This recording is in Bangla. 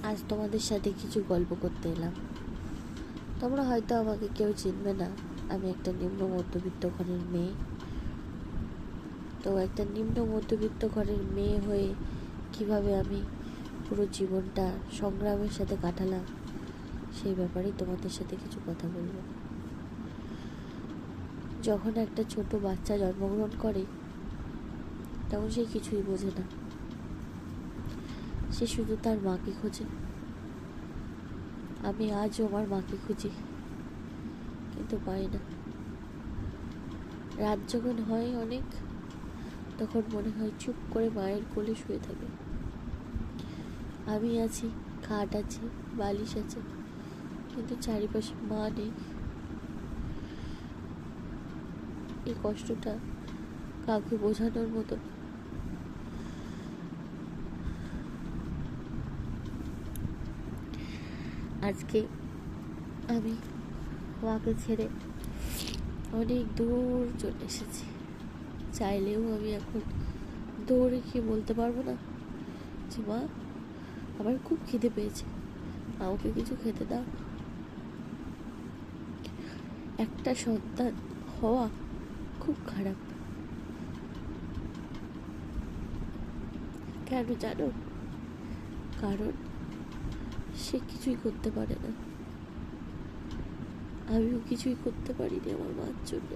আজ তোমাদের সাথে কিছু গল্প করতে এলাম। তোমরা হয়তো আমাকে কেউ চিনবে না। আমি একটা নিম্ন মধ্যবিত্ত ঘরের মেয়ে। তো একটা নিম্ন মধ্যবিত্ত ঘরের মেয়ে হয়ে কিভাবে আমি পুরো জীবনটা সংগ্রামের সাথে কাটালাম, সেই ব্যাপারেই তোমাদের সাথে কিছু কথা বলবো। যখন একটা ছোট বাচ্চা জন্মগ্রহণ করে, তখন সে কিছুই বোঝে না। সে শুধু তার মাকে খোঁজে। আমি আজও আমার মাকে খুঁজি, কিন্তু পাই না। রাত যখন হয় অনেক, তখন মনে হয় চুপ করে মায়ের কোলে শুয়ে থাকে। আমি আছি, খাট আছে, বালিশ আছে, কিন্তু চারিপাশে মা নেই। এই কষ্টটা কাউকে বোঝানোর মতো। আজকে আমি মাকে ছেড়ে অনেক দূর চলে এসেছি। চাইলেও আমি এখন দৌড়ে গিয়ে বলতে পারবো না যে মা, আমার খুব খিদে পেয়েছে, আমাকে কিছু খেতে দাও। একটা সন্তান হওয়া খুব খারাপ। কেন জানো? কারণ সে কিছুই করতে পারে না। আমিও কিছুই করতে পারিনি আমার মার জন্য।